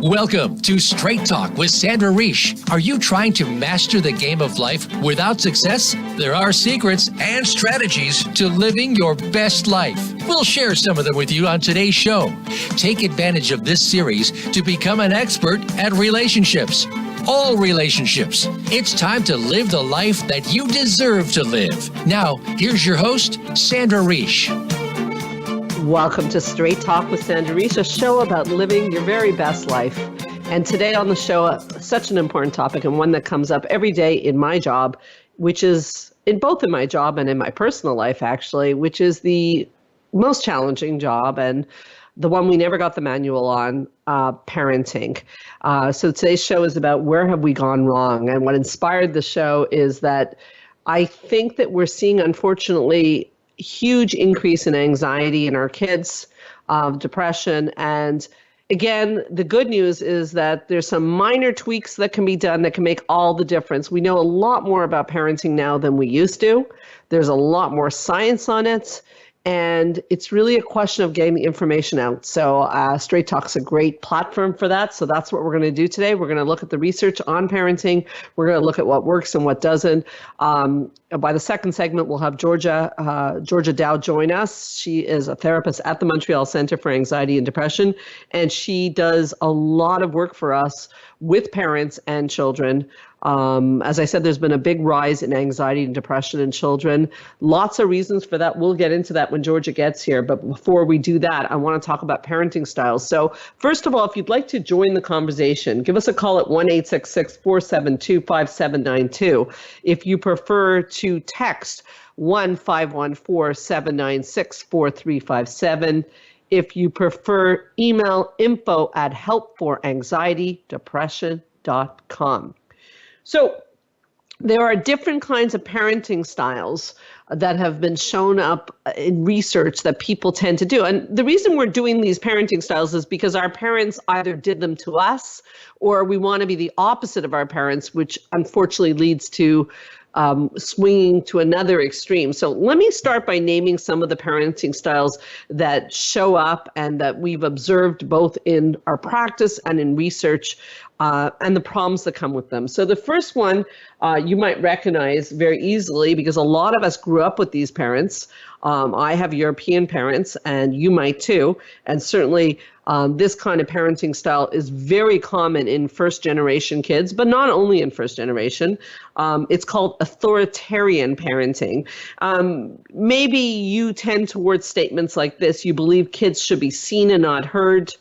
Welcome to Straight Talk with Sandra Reish. Are you trying to master the game of life without success? There are secrets and strategies to living your best life. We'll share some of them with you on today's show. Take advantage of this series to become an expert at relationships. All relationships. It's time to live the life that you deserve to live. Now, here's your host, Sandra Reish. Welcome to Straight Talk with Sandra Reish, a show about living your very best life. And today on the show, such an important topic and one that comes up every day in my job, which is in my job and in my personal life, actually, which is the most challenging job and the one we never got the manual on, parenting. So today's show is about where have we gone wrong? And what inspired the show is that I think that we're seeing, unfortunately, huge increase in anxiety in our kids, depression. And again, the good news is that there's some minor tweaks that can be done that can make all the difference. We know a lot more about parenting now than we used to. There's a lot more science on it. And it's really a question of getting the information out. So Straight Talk's a great platform for that. So that's what we're going to do today. We're going to look at the research on parenting. We're going to look at what works and what doesn't. By the second segment, we'll have Georgia Dow join us. She is a therapist at the Montreal Center for Anxiety and Depression, and she does a lot of work for us with parents and children. As I said, there's been a big rise in anxiety and depression in children. Lots of reasons for that. We'll get into that when Georgia gets here. But before we do that, I want to talk about parenting styles. So first of all, if you'd like to join the conversation, give us a call at 1-866-472-5792. If you prefer to text 1-514-796-4357. If you prefer, email info@helpforanxietydepression.com. So there are different kinds of parenting styles that have been shown up in research that people tend to do. And the reason we're doing these parenting styles is because our parents either did them to us or we want to be the opposite of our parents, which unfortunately leads to swinging to another extreme. So let me start by naming some of the parenting styles that show up and that we've observed both in our practice and in research, and the problems that come with them. So the first one you might recognize very easily because a lot of us grew up with these parents. I have European parents, and you might too. And certainly this kind of parenting style is very common in first-generation kids, but not only in first generation. It's called authoritarian parenting. Maybe you tend towards statements like this. You believe kids should be seen and not heard.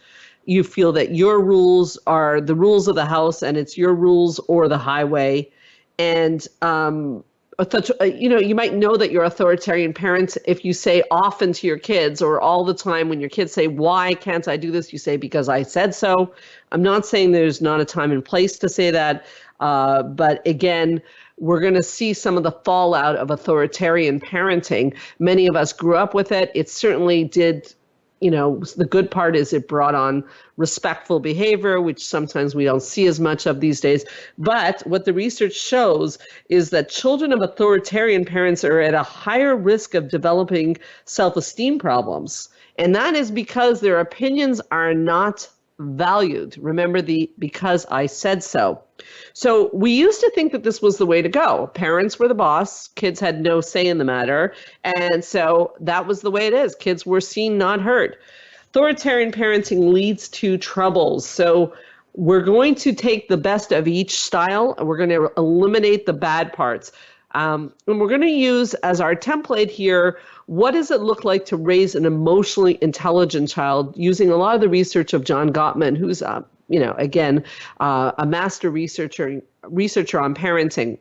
You feel that your rules are the rules of the house and it's your rules or the highway. And, you might know that you're authoritarian parents if you say often to your kids or all the time when your kids say, why can't I do this? You say, because I said so. I'm not saying there's not a time and place to say that. But again, we're going to see some of the fallout of authoritarian parenting. Many of us grew up with it. It certainly did. The good part is it brought on respectful behavior, which sometimes we don't see as much of these days. But what the research shows is that children of authoritarian parents are at a higher risk of developing self-esteem problems. And that is because their opinions are not valued. Remember the because I said so. So we used to think that this was the way to go. Parents were the boss. Kids had no say in the matter. And so that was the way it is. Kids were seen, not heard. Authoritarian parenting leads to troubles. So we're going to take the best of each style and we're going to eliminate the bad parts. And we're going to use as our template here, what does it look like to raise an emotionally intelligent child, using a lot of the research of John Gottman, who's, a master researcher on parenting.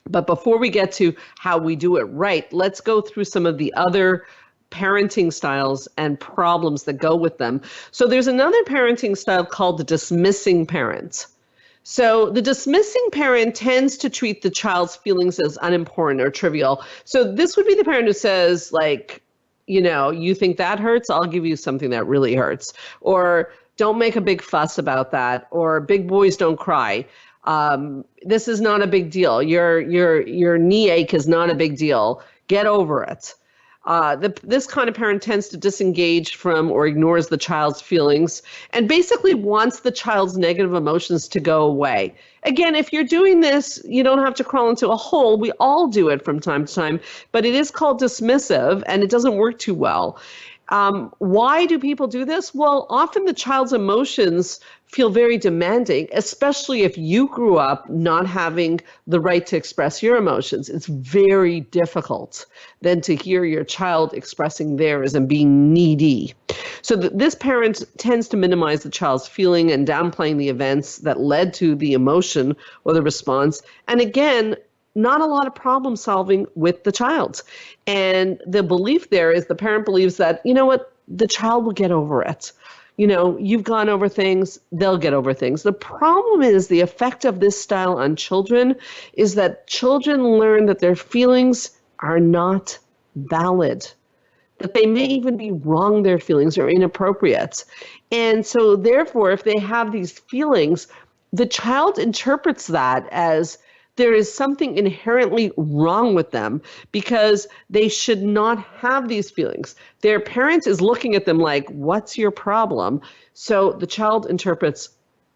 But before we get to how we do it right, let's go through some of the other parenting styles and problems that go with them. So there's another parenting style called the dismissing parent. So the dismissing parent tends to treat the child's feelings as unimportant or trivial. So this would be the parent who says, like, you think that hurts? I'll give you something that really hurts. Or don't make a big fuss about that. Or big boys don't cry. This is not a big deal. Your knee ache is not a big deal. Get over it. This kind of parent tends to disengage from or ignores the child's feelings and basically wants the child's negative emotions to go away. Again, if you're doing this, you don't have to crawl into a hole. We all do it from time to time, but it is called dismissive and it doesn't work too well. Why do people do this? Well, often the child's emotions feel very demanding, especially if you grew up not having the right to express your emotions. It's very difficult then to hear your child expressing theirs and being needy. So this parent tends to minimize the child's feeling and downplaying the events that led to the emotion or the response. And again, not a lot of problem solving with the child. And the belief there is the parent believes that, you know what, the child will get over it. You know, you've gone over things, they'll get over things. The problem is the effect of this style on children is that children learn that their feelings are not valid, that they may even be wrong, their feelings are inappropriate. And so therefore, if they have these feelings, the child interprets that as there is something inherently wrong with them because they should not have these feelings. Their parent is looking at them like, what's your problem? So the child interprets,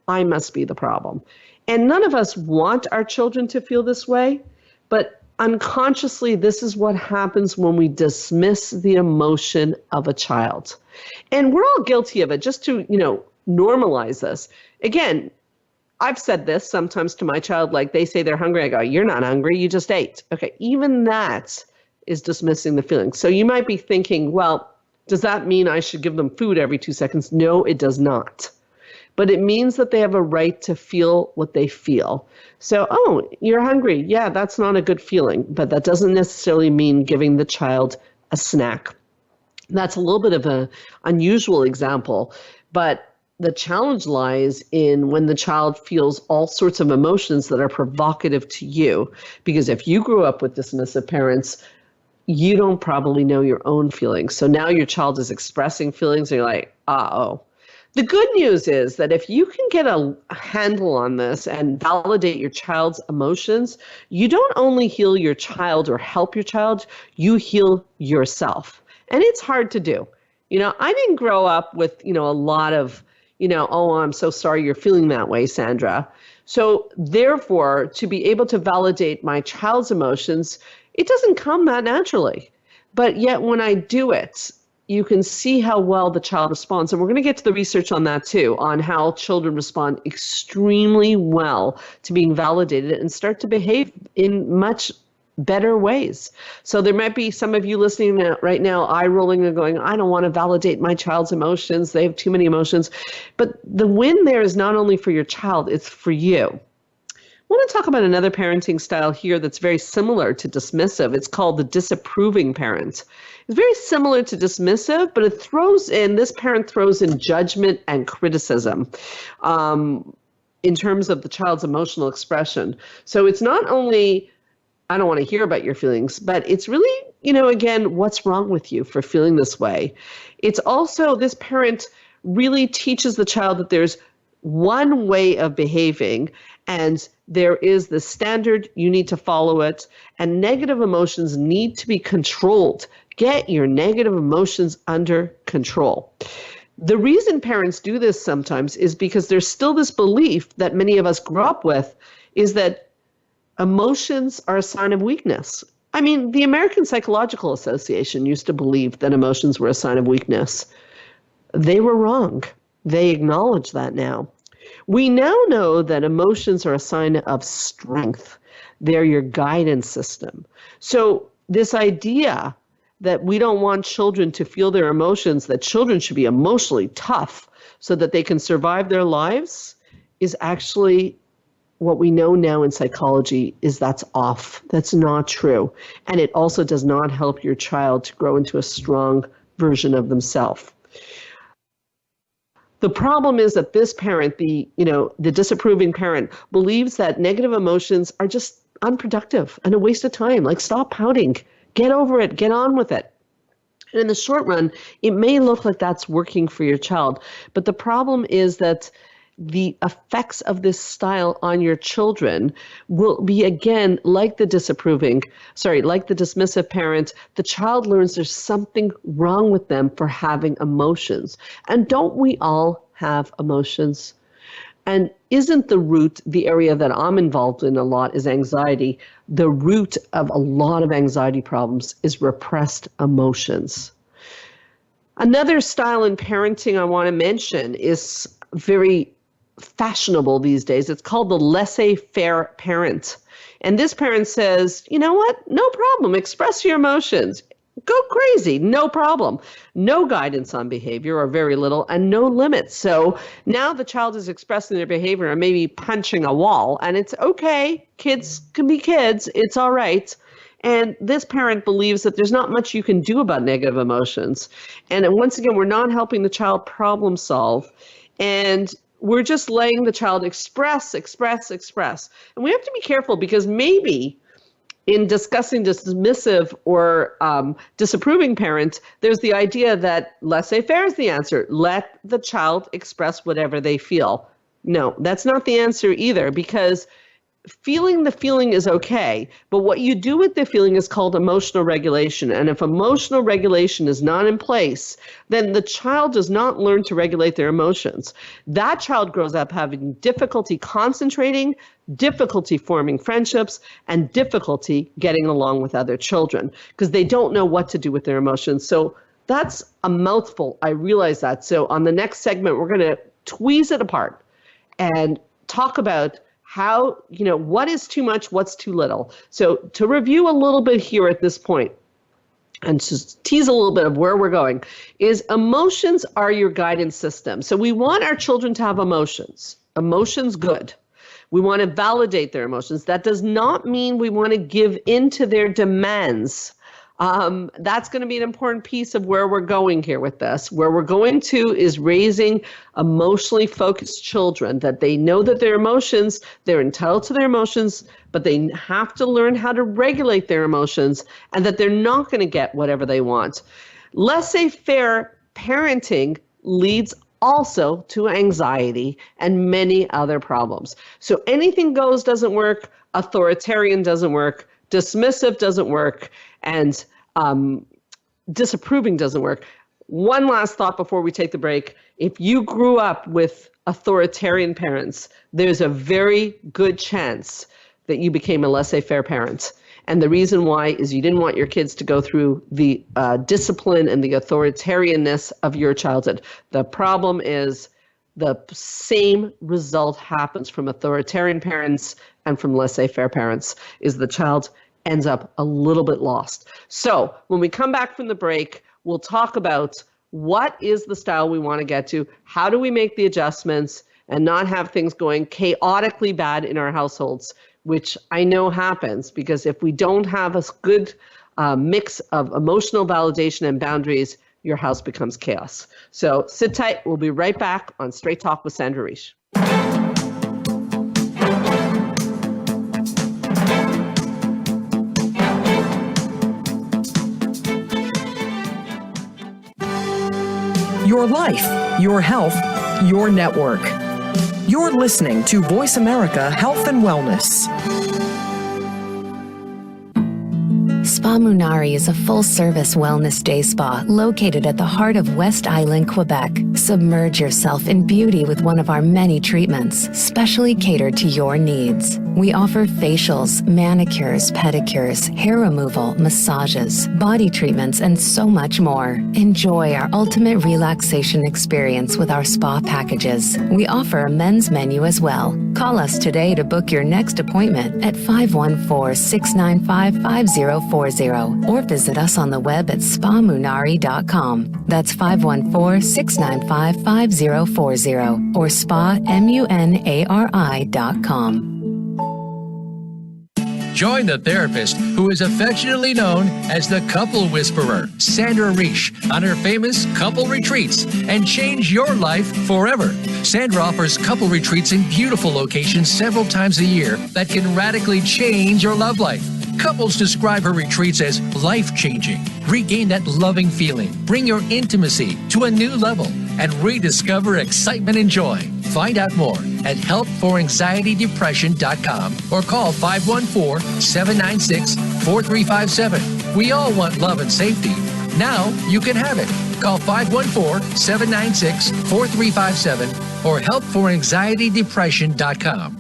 I must be the problem. And none of us want our children to feel this way, but unconsciously, this is what happens when we dismiss the emotion of a child. And we're all guilty of it. Just to, normalize this. Again, I've said this sometimes to my child, like they say they're hungry. I go, you're not hungry, you just ate. Okay, even that is dismissing the feeling. So you might be thinking, well, does that mean I should give them food every 2 seconds? No, it does not. But it means that they have a right to feel what they feel. So, oh, you're hungry. Yeah, that's not a good feeling, but that doesn't necessarily mean giving the child a snack. That's a little bit of an unusual example, but the challenge lies in when the child feels all sorts of emotions that are provocative to you. Because if you grew up with dismissive parents, you don't probably know your own feelings. So now your child is expressing feelings and you're like, uh-oh. The good news is that if you can get a handle on this and validate your child's emotions, you don't only heal your child or help your child, you heal yourself. And it's hard to do. I didn't grow up with, a lot of, oh, I'm so sorry you're feeling that way, Sandra. So therefore, to be able to validate my child's emotions, it doesn't come that naturally. But yet when I do it, you can see how well the child responds. And we're going to get to the research on that too, on how children respond extremely well to being validated and start to behave in much better ways. So there might be some of you listening right now, eye rolling and going, I don't want to validate my child's emotions. They have too many emotions. But the win there is not only for your child, it's for you. I want to talk about another parenting style here that's very similar to dismissive. It's called the disapproving parent. It's very similar to dismissive, but this parent throws in judgment and criticism in terms of the child's emotional expression. So it's not only, I don't want to hear about your feelings, but it's really, again, what's wrong with you for feeling this way? It's also, this parent really teaches the child that there's one way of behaving and there is the standard, you need to follow it, and negative emotions need to be controlled. Get your negative emotions under control. The reason parents do this sometimes is because there's still this belief that many of us grew up with is that emotions are a sign of weakness. I mean, the American Psychological Association used to believe that emotions were a sign of weakness. They were wrong. They acknowledge that now. We now know that emotions are a sign of strength. They're your guidance system. So this idea that we don't want children to feel their emotions, that children should be emotionally tough so that they can survive their lives, is actually what we know now in psychology is that's off. That's not true. And it also does not help your child to grow into a strong version of themselves. The problem is that this parent, the disapproving parent, believes that negative emotions are just unproductive and a waste of time. Like, stop pouting, get over it, get on with it. And in the short run, it may look like that's working for your child. But the problem is that the effects of this style on your children will be, again, like the dismissive parent. The child learns there's something wrong with them for having emotions. And don't we all have emotions? And isn't the root, the area that I'm involved in a lot is anxiety. The root of a lot of anxiety problems is repressed emotions. Another style in parenting I want to mention is very fashionable these days. It's called the laissez-faire parent. And this parent says, you know what? No problem. Express your emotions. Go crazy. No problem. No guidance on behavior, or very little, and no limits. So now the child is expressing their behavior and maybe punching a wall, and it's okay. Kids can be kids. It's all right. And this parent believes that there's not much you can do about negative emotions. And once again, we're not helping the child problem solve. And we're just letting the child express. And we have to be careful, because maybe in discussing dismissive or disapproving parents, there's the idea that laissez-faire is the answer. Let the child express whatever they feel. No, that's not the answer either, because feeling the feeling is okay, but what you do with the feeling is called emotional regulation. And if emotional regulation is not in place, then the child does not learn to regulate their emotions. That child grows up having difficulty concentrating, difficulty forming friendships, and difficulty getting along with other children, because they don't know what to do with their emotions. So that's a mouthful. I realize that. So on the next segment, we're going to tweeze it apart and talk about how, what is too much, what's too little. So to review a little bit here at this point, and to tease a little bit of where we're going, is emotions are your guidance system. So we want our children to have emotions. Emotions, good. We want to validate their emotions. That does not mean we want to give in to their demands. That's going to be an important piece of where we're going here with this. Where we're going to is raising emotionally focused children, that they know that their emotions, they're entitled to their emotions, but they have to learn how to regulate their emotions, and that they're not going to get whatever they want. Laissez-faire parenting leads also to anxiety and many other problems. So anything goes doesn't work, authoritarian doesn't work, dismissive doesn't work, and disapproving doesn't work. One last thought before we take the break. If you grew up with authoritarian parents, there's a very good chance that you became a laissez-faire parent. And the reason why is you didn't want your kids to go through the discipline and the authoritarianness of your childhood. The problem is the same result happens from authoritarian parents and from laissez-faire parents, is the child ends up a little bit lost. So when we come back from the break, we'll talk about what is the style we want to get to, how do we make the adjustments and not have things going chaotically bad in our households, which I know happens, because if we don't have a good mix of emotional validation and boundaries, your house becomes chaos. So sit tight. We'll be right back on Straight Talk with Sandra Reish. Your life, your health, your network. You're listening to Voice America Health and Wellness. Spa Munari is a full-service wellness day spa located at the heart of West Island, Quebec. Submerge yourself in beauty with one of our many treatments, specially catered to your needs. We offer facials, manicures, pedicures, hair removal, massages, body treatments, and so much more. Enjoy our ultimate relaxation experience with our spa packages. We offer a men's menu as well. Call us today to book your next appointment at 514-695-5040 or visit us on the web at spamunari.com. That's 514-695-5040 or spamunari.com. Join the therapist who is affectionately known as the Couple Whisperer, Sandra Reish, on her famous couple retreats, and change your life forever. Sandra offers couple retreats in beautiful locations several times a year that can radically change your love life. Couples describe her retreats as life-changing. Regain that loving feeling, bring your intimacy to a new level, and rediscover excitement and joy. Find out more at helpforanxietydepression.com or call 514-796-4357. We all want love and safety. Now you can have it. Call 514-796-4357 or helpforanxietydepression.com.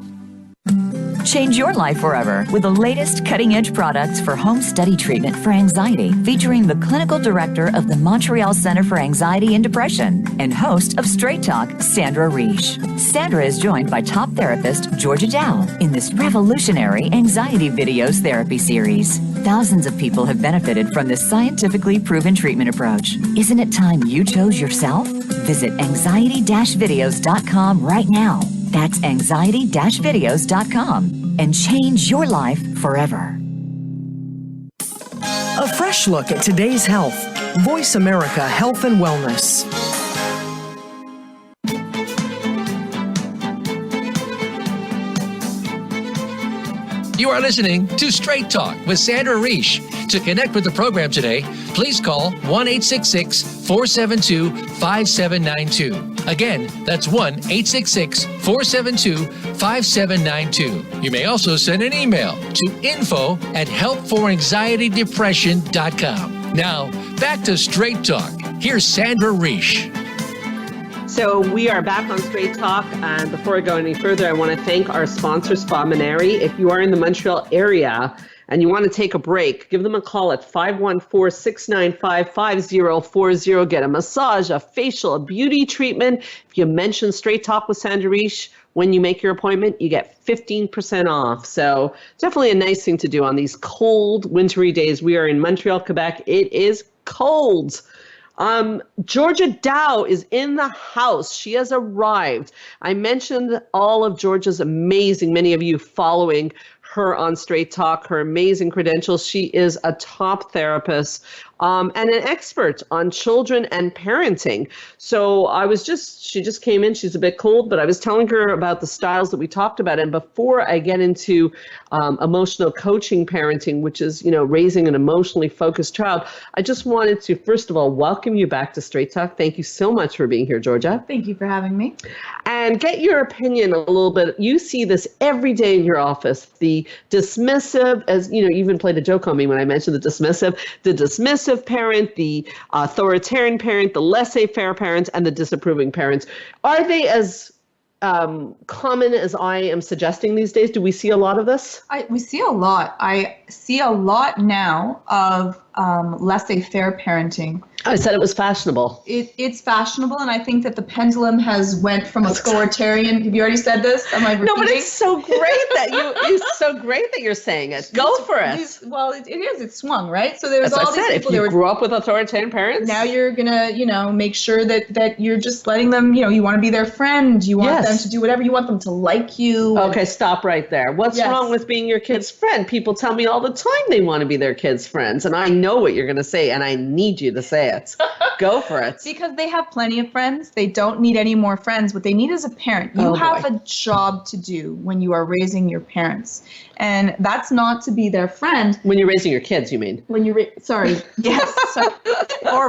Change your life forever with the latest cutting-edge products for home study treatment for anxiety, featuring the clinical director of the Montreal Center for Anxiety and Depression and host of Straight Talk, Sandra Reish. Sandra is joined by top therapist Georgia Dow in this revolutionary anxiety videos therapy series. Thousands of people have benefited from this scientifically proven treatment approach. Isn't it time you chose yourself? Visit anxiety-videos.com right now. That's anxiety-videos.com and change your life forever. A fresh look at today's health. Voice America Health and Wellness. You are listening to Straight Talk with Sandra Reish. To connect with the program today, please call 1-866-472-5792. Again, that's 1-866-472-5792. You may also send an email to info@helpforanxietydepression.com. Now, back to Straight Talk. Here's Sandra Reish. So we are back on Straight Talk, and before I go any further, I want to thank our sponsor, Spa Minari. If you are in the Montreal area and you want to take a break, give them a call at 514-695-5040. Get a massage, a facial, a beauty treatment. If you mention Straight Talk with Sandra Reish when you make your appointment, you get 15% off. So definitely a nice thing to do on these cold, wintry days. We are in Montreal, Quebec. It is cold. Georgia Dow is in the house. She has arrived. I mentioned all of Georgia's amazing, many of you following her on Straight Talk, her amazing credentials. She is a top therapist and an expert on children and parenting. So she just came in, she's a bit cold, but I was telling her about the styles that we talked about. And before I get into emotional coaching parenting, which is, raising an emotionally focused child, I just wanted to, first of all, welcome you back to Straight Talk. Thank you so much for being here, Georgia. Thank you for having me. And get your opinion a little bit. You see this every day in your office, the dismissive, as you even played a joke on me when I mentioned the dismissive parent, the authoritarian parent, the laissez-faire parents, and the disapproving parents. Are they as common as I am suggesting these days? Do we see a lot of this? We see a lot. I see a lot now of laissez-faire parenting. I said it was fashionable. It's fashionable, and I think that the pendulum has went from authoritarian. Have you already said this? Am I repeating? No, but it's so great that it's so great that you're saying it. Go for it. It is. It's swung, right? So there's all these people. If you grew up with authoritarian parents, now you're gonna, make sure that you're just letting them. You want to be their friend. You want them to do whatever. You want them to like you. Okay, stop right there. What's wrong with being your kid's friend? People tell me all the time they want to be their kids' friends, and I know what you're going to say, and I need you to say it. Go for it. Because they have plenty of friends. They don't need any more friends. What they need is a parent. You have a job to do when you are raising your parents. And that's not to be their friend. When you're raising your kids, you mean? When you're, or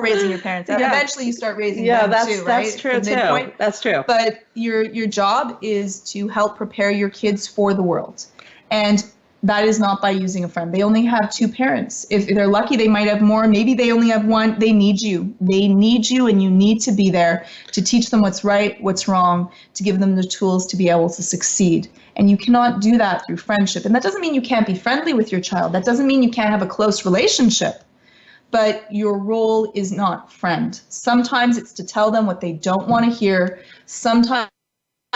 raising your parents. Yeah. Eventually you start raising them too, right? That's true too. That's true. But your job is to help prepare your kids for the world. And that is not by using a friend. They only have two parents. If they're lucky, they might have more. Maybe they only have one. They need you. They need you, and you need to be there to teach them what's right, what's wrong, to give them the tools to be able to succeed. And you cannot do that through friendship. And that doesn't mean you can't be friendly with your child. That doesn't mean you can't have a close relationship. But your role is not friend. Sometimes it's to tell them what they don't want to hear. Sometimes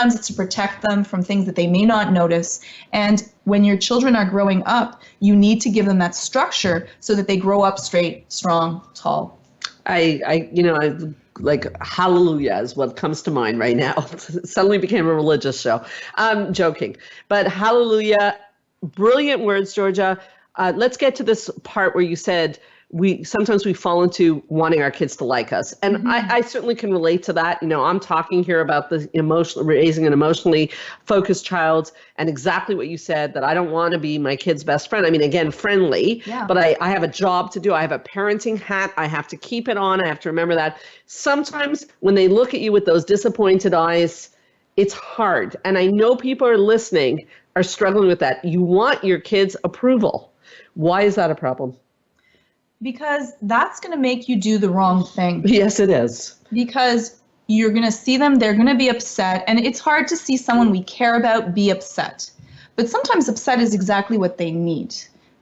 it's to protect them from things that they may not notice. And when your children are growing up, you need to give them that structure so that they grow up straight, strong, tall. I like hallelujah is what comes to mind right now. It suddenly became a religious show. I'm joking, but hallelujah, brilliant words, Georgia. Let's get to this part where you said sometimes we fall into wanting our kids to like us. And I certainly can relate to that. I'm talking here about raising an emotionally focused child, and exactly what you said, that I don't want to be my kid's best friend. I mean, again, friendly, but I have a job to do. I have a parenting hat. I have to keep it on. I have to remember that. Sometimes when they look at you with those disappointed eyes, it's hard. And I know people are listening are struggling with that. You want your kids' approval. Why is that a problem? Because that's going to make you do the wrong thing. Yes, it is. Because you're going to see them, they're going to be upset. And it's hard to see someone we care about be upset. But sometimes upset is exactly what they need.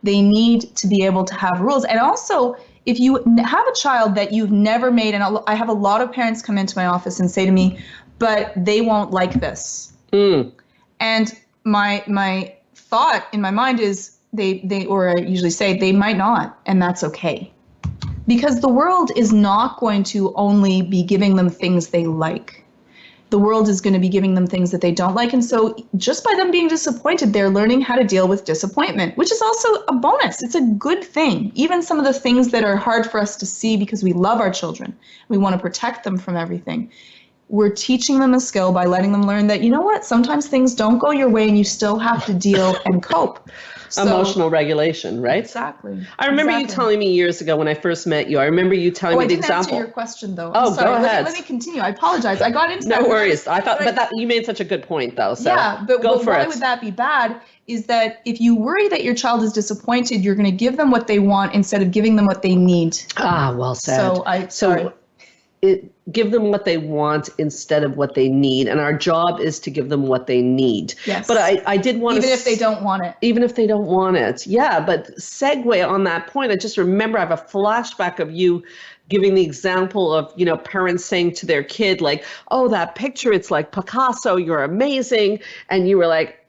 They need to be able to have rules. And also, if you have a child that you've never made, and I have a lot of parents come into my office and say to me, but they won't like this. And my thought in my mind is or I usually say they might not, and that's okay. Because the world is not going to only be giving them things they like. The world is going to be giving them things that they don't like. And so just by them being disappointed, they're learning how to deal with disappointment, which is also a bonus. It's a good thing. Even some of the things that are hard for us to see because we love our children, we want to protect them from everything. We're teaching them a skill by letting them learn that, you know what, sometimes things don't go your way and you still have to deal and cope. So, emotional regulation, right? Exactly. I remember you telling me years ago when I first met you. I remember you telling me the example. I didn't answer your question though. Oh, sorry. go ahead. Let me continue. I apologize. I got into that. No worries. I thought, but that you made such a good point though. So yeah, but why would that be bad? Is that if you worry that your child is disappointed, you're going to give them what they want instead of giving them what they need. Ah, well said. Sorry. Give them what they want instead of what they need. And our job is to give them what they need. Yes. But I did want to... Even if they don't want it. Even if they don't want it. Yeah, but segue on that point, I just remember I have a flashback of you giving the example of, parents saying to their kid, like, oh, that picture, it's like Picasso, you're amazing. And you were like,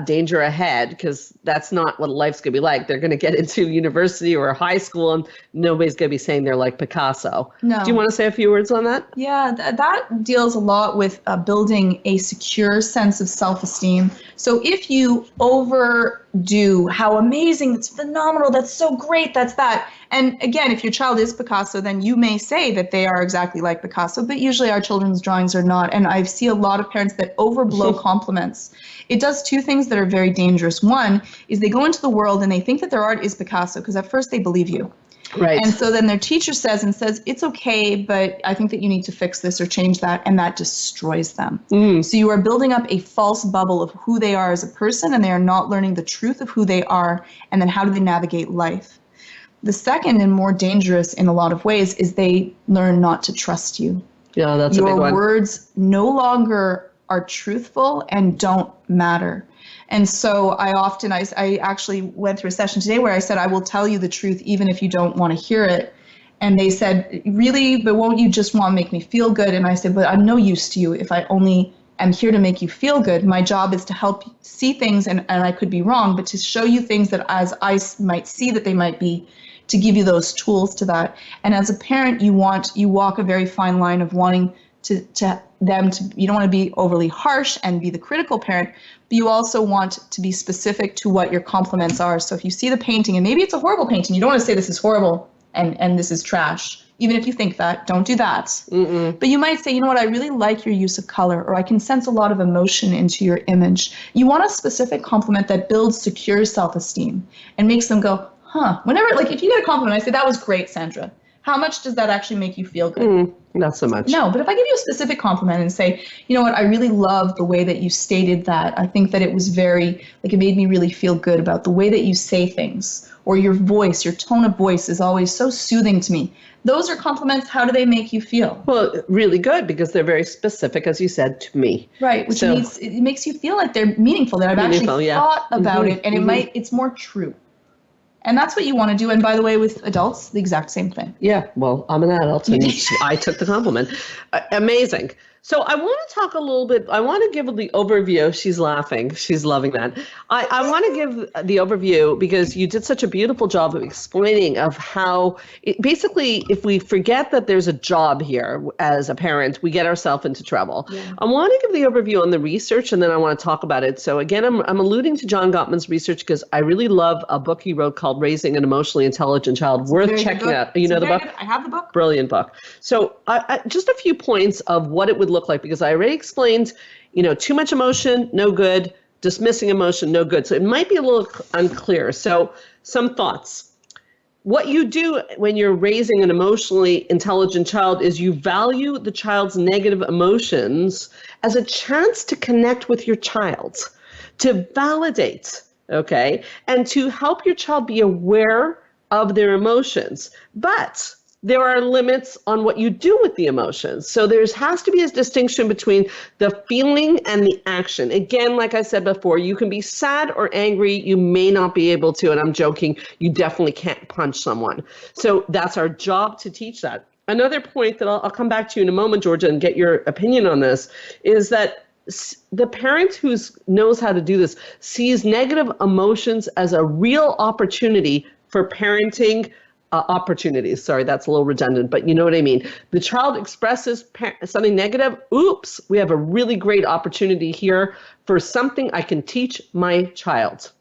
danger ahead, because that's not what life's going to be like. They're going to get into university or high school and nobody's going to be saying they're like Picasso. No. Do you want to say a few words on that? Yeah, that deals a lot with building a secure sense of self-esteem. So if you overdo how amazing, it's phenomenal, that's so great, that's that. And again, if your child is Picasso, then you may say that they are exactly like Picasso, but usually our children's drawings are not. And I see a lot of parents that overblow compliments. It does two things that are very dangerous. One is they go into the world and they think that their art is Picasso because at first they believe you. Right. And so then their teacher says, it's okay, but I think that you need to fix this or change that, and that destroys them. So you are building up a false bubble of who they are as a person, and they are not learning the truth of who they are, and then how do they navigate life. The second and more dangerous in a lot of ways is they learn not to trust you. Yeah, that's a big one. Your words no longer are truthful and don't matter. And so I actually went through a session today where I said, I will tell you the truth even if you don't want to hear it. And they said, really, but won't you just want to make me feel good? And I said, but I'm no use to you if I only am here to make you feel good. My job is to help you see things, and I could be wrong, but to show you things that as I might see that they might be, to give you those tools to that. And as a parent, you walk a very fine line of wanting you don't want to be overly harsh and be the critical parent, but you also want to be specific to what your compliments are. So if you see the painting, and maybe it's a horrible painting, you don't want to say this is horrible and this is trash. Even if you think that, don't do that. Mm-mm. But you might say, you know what, I really like your use of color, or I can sense a lot of emotion into your image. You want a specific compliment that builds secure self-esteem and makes them go, whenever, like if you get a compliment, I say, that was great, Sandra. How much does that actually make you feel good? Not so much. No, but if I give you a specific compliment and say, you know what, I really love the way that you stated that. I think that it was it made me really feel good about the way that you say things, or your voice, your tone of voice is always so soothing to me. Those are compliments. How do they make you feel? Well, really good, because they're very specific, as you said, to me. Right, which means it makes you feel like they're meaningful, that I've actually thought about it, and it's more true. And that's what you want to do. And by the way, with adults, the exact same thing. Yeah, well, I'm an adult, and I took the compliment. Amazing. So I want to talk a little bit. I want to give the overview. She's laughing. She's loving that. I want to give the overview because you did such a beautiful job of explaining of how basically if we forget that there's a job here as a parent, we get ourselves into trouble. Yeah. I want to give the overview on the research, and then I want to talk about it. So again, I'm alluding to John Gottman's research because I really love a book he wrote called Raising an Emotionally Intelligent Child. Worth checking out. You know the book? I have the book. Brilliant book. So just a few points of what it would look like, because I already explained, too much emotion, no good, dismissing emotion, no good. So it might be a little unclear. So some thoughts. what you do when you're raising an emotionally intelligent child is you value the child's negative emotions as a chance to connect with your child, to validate, okay, and to help your child be aware of their emotions. But there are limits on what you do with the emotions. So there has to be a distinction between the feeling and the action. Again, like I said before, you can be sad or angry. You may not be able to, and I'm joking, you definitely can't punch someone. So that's our job to teach that. Another point that I'll come back to you in a moment, Georgia, and get your opinion on this, is that the parent who knows how to do this sees negative emotions as a real opportunity for parenting opportunities. Sorry, that's a little redundant, but you know what I mean. The child expresses something negative. Oops, we have a really great opportunity here for something I can teach my child.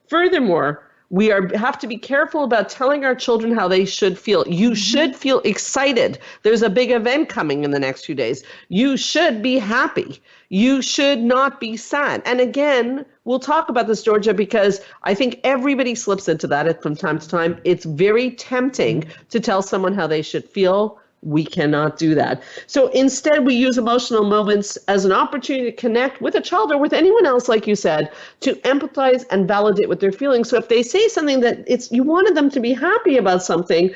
Furthermore, we have to be careful about telling our children how they should feel. You should feel excited. There's a big event coming in the next few days. You should be happy. You should not be sad. And again, we'll talk about this, Georgia, because I think everybody slips into that from time to time. It's very tempting to tell someone how they should feel. We cannot do that. So instead, we use emotional moments as an opportunity to connect with a child or with anyone else, like you said, to empathize and validate what they're feeling. So if they say something that you wanted them to be happy about something,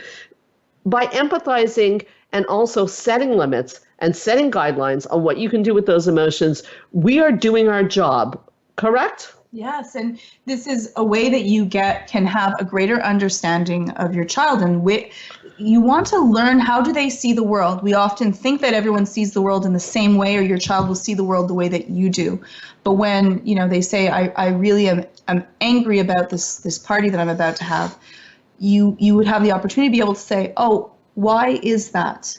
by empathizing and also setting limits and setting guidelines on what you can do with those emotions, we are doing our job, correct? Yes, and this is a way that you can have a greater understanding of your child, and you want to learn, how do they see the world? We often think that everyone sees the world in the same way, or your child will see the world the way that you do. But when they say, I really am angry about this party that I'm about to have, you would have the opportunity to be able to say, oh, why is that?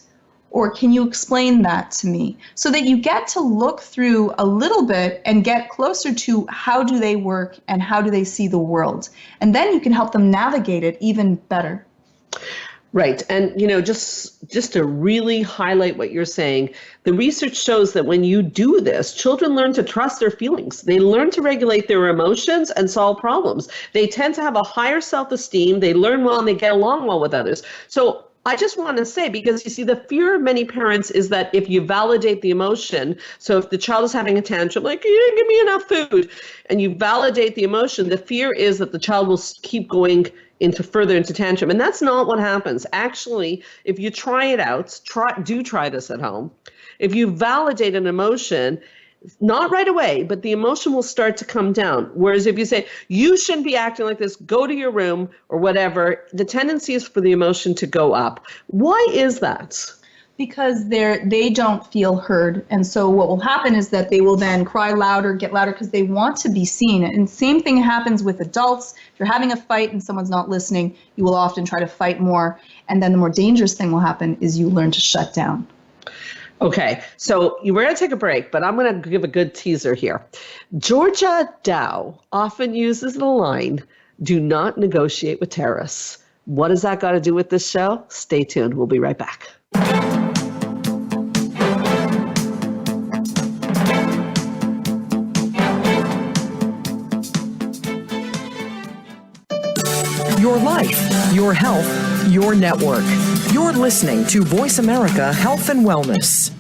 Or can you explain that to me? So that you get to look through a little bit and get closer to how do they work and how do they see the world. And then you can help them navigate it even better. Right. And, just to really highlight what you're saying, the research shows that when you do this, children learn to trust their feelings. They learn to regulate their emotions and solve problems. They tend to have a higher self-esteem. They learn well and they get along well with others. So I just want to say, because you see, the fear of many parents is that if you validate the emotion, so if the child is having a tantrum, like, you didn't give me enough food, and you validate the emotion, the fear is that the child will keep going further into tantrum. And that's not what happens. Actually, if you try it out, try this at home. If you validate an emotion, not right away, but the emotion will start to come down. Whereas if you say, you shouldn't be acting like this, go to your room or whatever, the tendency is for the emotion to go up. Why is that? Because they don't feel heard. And so what will happen is that they will then cry louder, get louder, because they want to be seen. And same thing happens with adults. If you're having a fight and someone's not listening, you will often try to fight more. And then the more dangerous thing will happen is you learn to shut down. Okay, so we're going to take a break, but I'm going to give a good teaser here. Georgia Dow often uses the line, do not negotiate with terrorists. What has that got to do with this show? Stay tuned. We'll be right back. Your life, your health, your network. You're listening to Voice America Health and Wellness.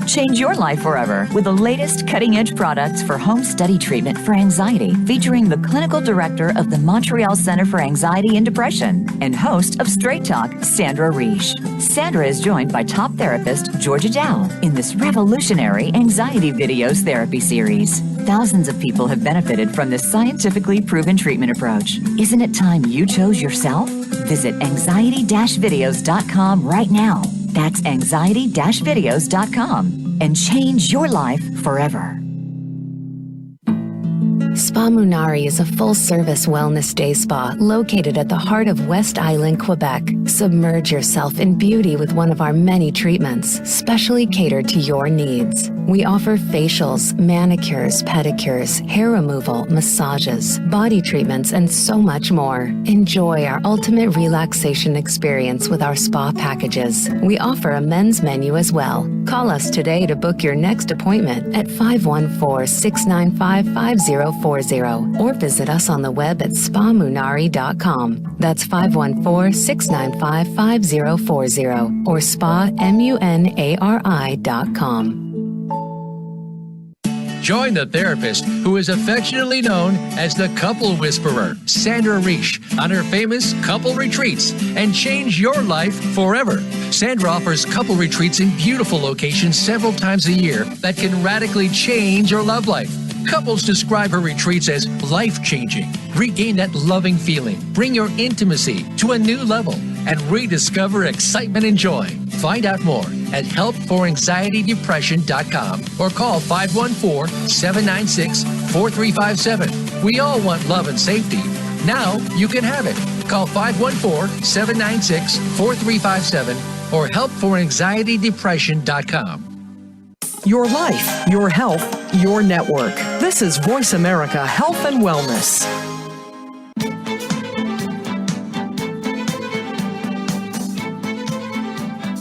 Change your life forever with the latest cutting-edge products for home study treatment for anxiety, featuring the clinical director of the Montreal Center for Anxiety and Depression and host of Straight Talk, Sandra Reish. Sandra is joined by top therapist Georgia Dow in this revolutionary anxiety videos therapy series. Thousands of people have benefited from this scientifically proven treatment approach. Isn't it time you chose yourself? Visit anxiety-videos.com right now. That's anxiety-videos.com and change your life forever. Spa Munari is a full-service wellness day spa located at the heart of West Island, Quebec. Submerge yourself in beauty with one of our many treatments, specially catered to your needs. We offer facials, manicures, pedicures, hair removal, massages, body treatments, and so much more. Enjoy our ultimate relaxation experience with our spa packages. We offer a men's menu as well. Call us today to book your next appointment at 514-695-5040 or visit us on the web at spamunari.com. That's 514-695-5040 or spamunari.com. Join the therapist who is affectionately known as the Couple Whisperer, Sandra Reish, on her famous couple retreats and change your life forever. Sandra offers couple retreats in beautiful locations several times a year that can radically change your love life. Couples describe her retreats as life-changing. Regain that loving feeling, bring your intimacy to a new level, and rediscover excitement and joy. Find out more at helpforanxietydepression.com or call 514-796-4357. We all want love and safety. Now you can have it. Call 514-796-4357 or helpforanxietydepression.com. Your life, your health, your network. This is Voice America Health and Wellness.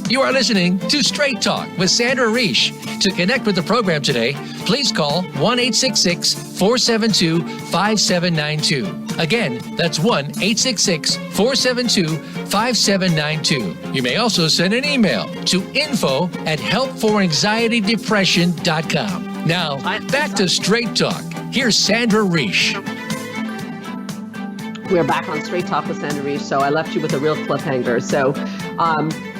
You are listening to Straight Talk with Sandra Reish. To connect with the program today, please call 1-866-472-5792. Again, that's 1-866-472-5792. You may also send an email to info@helpforanxietydepression.com. Now, back to Straight Talk. Here's Sandra Reish. We're back on Straight Talk with Sandra Reish. So I left you with a real cliffhanger. So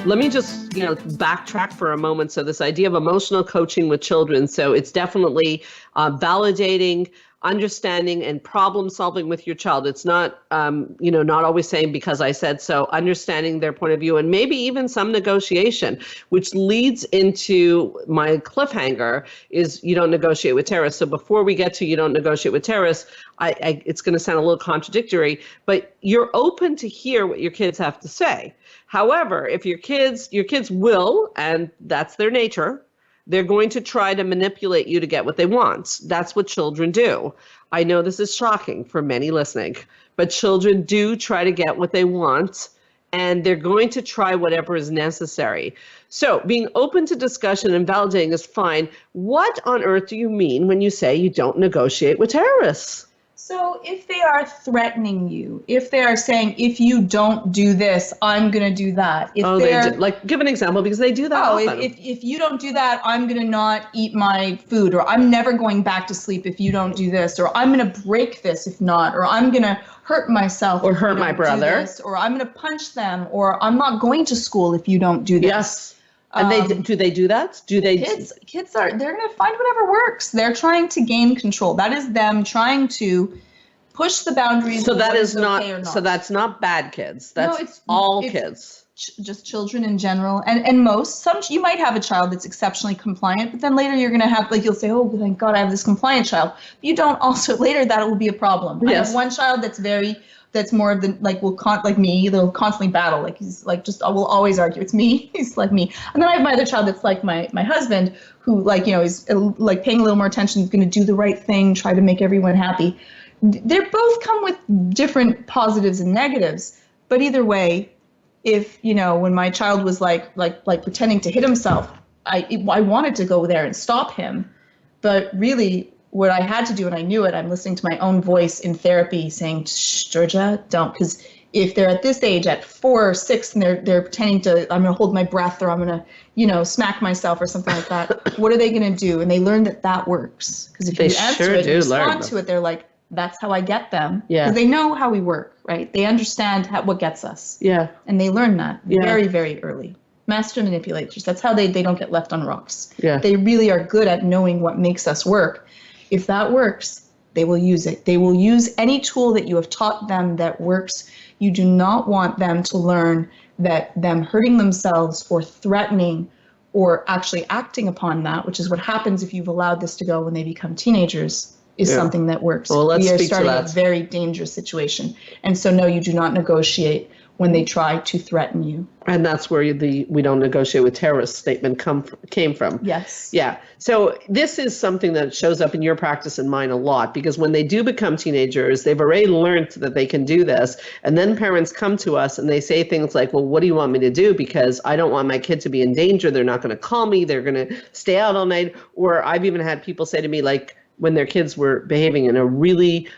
let me just, backtrack for a moment. So this idea of emotional coaching with children. So it's definitely validating, understanding, and problem solving with your child. It's not, not always saying because I said so, understanding their point of view and maybe even some negotiation, which leads into my cliffhanger is you don't negotiate with terrorists. So before we get to you don't negotiate with terrorists, it's going to sound a little contradictory, but you're open to hear what your kids have to say. However, if your kids will, and that's their nature, they're going to try to manipulate you to get what they want. That's what children do. I know this is shocking for many listening, but children do try to get what they want, and they're going to try whatever is necessary. So being open to discussion and validating is fine. What on earth do you mean when you say you don't negotiate with terrorists? So if they are threatening you, if they are saying, if you don't do this, I'm going to do that. If they do. Like, give an example, because they do that often. If you don't do that, I'm going to not eat my food, or I'm never going back to sleep if you don't do this, or I'm going to break this if not, or I'm going to hurt myself or hurt my brother, this, or I'm going to punch them, or I'm not going to school if you don't do this. Yes. And do they do that? Kids they're going to find whatever works. They're trying to gain control. That is them trying to push the boundaries. So that is not. So that's not bad kids. That's all kids. Just children in general, and some you might have a child that's exceptionally compliant, but then later you're going to have you'll say, oh thank God I have this compliant child. You don't also later that will be a problem. Yes. I have one child that's more of the they'll constantly battle, will always argue, it's me, he's like me. And then I have my other child that's like my husband, who is paying a little more attention, is going to do the right thing, try to make everyone happy. They both come with different positives and negatives, but either way, if when my child was like pretending to hit himself, I wanted to go there and stop him, but really what I had to do, and I knew it, I'm listening to my own voice in therapy saying, shh, Georgia, don't. Because if they're at this age, at 4 or 6, and they're pretending to, I'm going to hold my breath, or I'm going to, smack myself or something like that, what are they going to do? And they learn that works. Because if you answer it, respond to it, they're like, that's how I get them. Yeah. Because they know how we work, right? They understand what gets us. Yeah. And they learn that very, very early. Master manipulators. That's how they don't get left on rocks. Yeah. They really are good at knowing what makes us work. If that works, they will use it. They will use any tool that you have taught them that works. You do not want them to learn that them hurting themselves or threatening or actually acting upon that, which is what happens if you've allowed this to go when they become teenagers, is something that works. Well, we are starting a very dangerous situation. And so no, you do not negotiate when they try to threaten you. And that's where the "we don't negotiate with terrorists" statement came from. Yes. Yeah. So this is something that shows up in your practice and mine a lot, because when they do become teenagers, they've already learned that they can do this. And then parents come to us and they say things like, well, what do you want me to do? Because I don't want my kid to be in danger. They're not going to call me. They're going to stay out all night. Or I've even had people say to me, like, when their kids were behaving in a really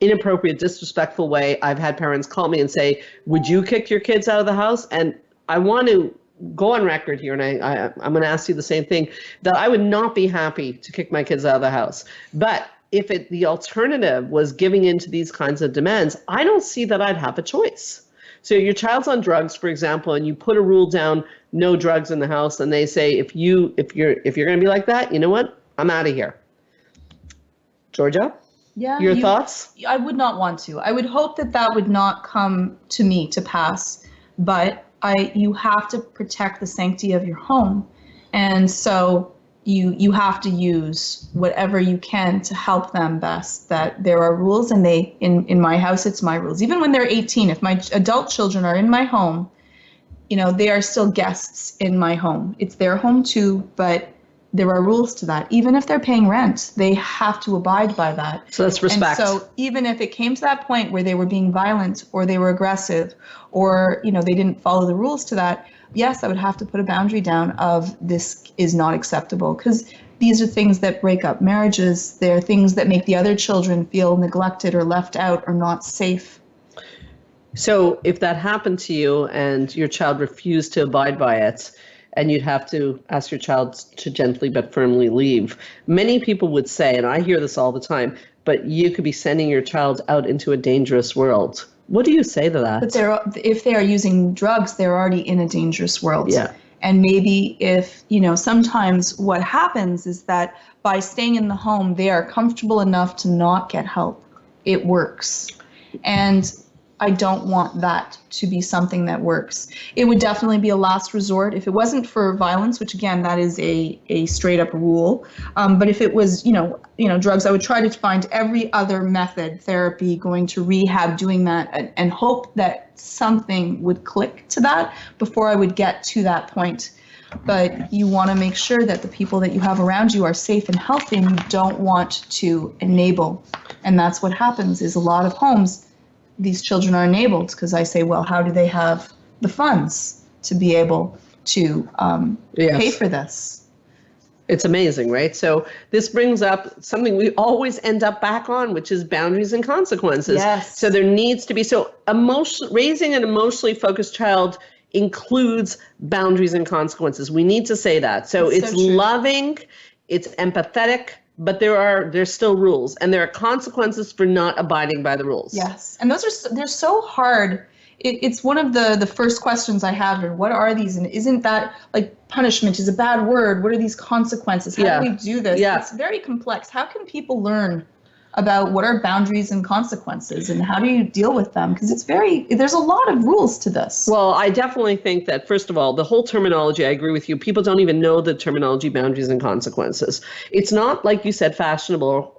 inappropriate, disrespectful way, I've had parents call me and say, would you kick your kids out of the house? And I want to go on record here, and I'm going to ask you the same thing, that I would not be happy to kick my kids out of the house. But if the alternative was giving in to these kinds of demands, I don't see that I'd have a choice. So your child's on drugs, for example, and you put a rule down, no drugs in the house, and they say, if you're going to be like that, you know what? I'm out of here. Georgia? Yeah. Your thoughts? I would not want to. I would hope that would not come to me to pass, but you have to protect the sanctity of your home. And so you have to use whatever you can to help them best. That there are rules, and in my house, it's my rules. Even when they're 18, if my adult children are in my home, they are still guests in my home. It's their home too, but there are rules to that. Even if they're paying rent, they have to abide by that. So that's respect. And so even if it came to that point where they were being violent or they were aggressive or, they didn't follow the rules to that, yes, I would have to put a boundary down of this is not acceptable, because these are things that break up marriages. They're things that make the other children feel neglected or left out or not safe. So if that happened to you and your child refused to abide by it, and you'd have to ask your child to gently but firmly leave, many people would say, and I hear this all the time, but you could be sending your child out into a dangerous world. What do you say to that? But if they are using drugs, they're already in a dangerous world. Yeah. And maybe if, sometimes what happens is that by staying in the home, they are comfortable enough to not get help. It works. And I don't want that to be something that works. It would definitely be a last resort if it wasn't for violence, which again, that is a straight up rule. But if it was, drugs, I would try to find every other method, therapy, going to rehab, doing that, and hope that something would click to that before I would get to that point. But you want to make sure that the people that you have around you are safe and healthy, and you don't want to enable. And that's what happens is a lot of homes, these children are enabled, because I say, well, how do they have the funds to be able to pay for this? It's amazing, right? So this brings up something we always end up back on, which is boundaries and consequences. Yes. So there needs to be, raising an emotionally focused child includes boundaries and consequences. We need to say that. So it's loving, it's empathetic, but there's still rules, and there are consequences for not abiding by the rules. Yes, and they're so hard. It's one of the first questions I have, and what are these? And isn't that like punishment is a bad word? What are these consequences? How do we do this? Yeah. It's very complex. How can people learn about what are boundaries and consequences, and how do you deal with them? Because there's a lot of rules to this. Well, I definitely think that, first of all, the whole terminology, I agree with you. People don't even know the terminology, boundaries and consequences. It's not, like you said, fashionable.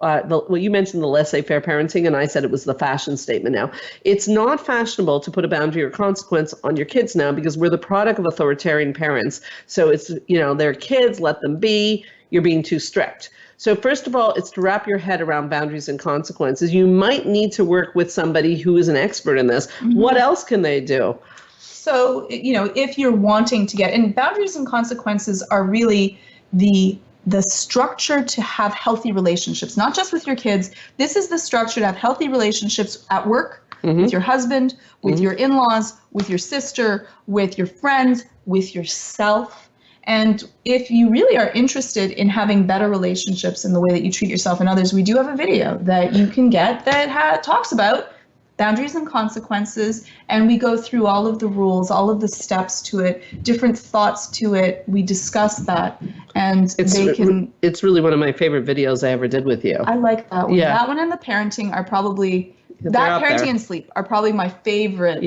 You mentioned the laissez-faire parenting, and I said it was the fashion statement now. It's not fashionable to put a boundary or consequence on your kids now, because we're the product of authoritarian parents. So it's, they're kids, let them be. You're being too strict. So first of all, it's to wrap your head around boundaries and consequences. You might need to work with somebody who is an expert in this. Mm-hmm. What else can they do? So, if you're wanting to and boundaries and consequences are really the structure to have healthy relationships, not just with your kids. This is the structure to have healthy relationships at work, with your husband, with your in-laws, with your sister, with your friends, with yourself. And if you really are interested in having better relationships in the way that you treat yourself and others, we do have a video that you can get that talks about boundaries and consequences. And we go through all of the rules, all of the steps to it, different thoughts to it. We discuss that. And it's really one of my favorite videos I ever did with you. I like that one. Yeah. That one and the parenting are probably, parenting and sleep are probably my favorite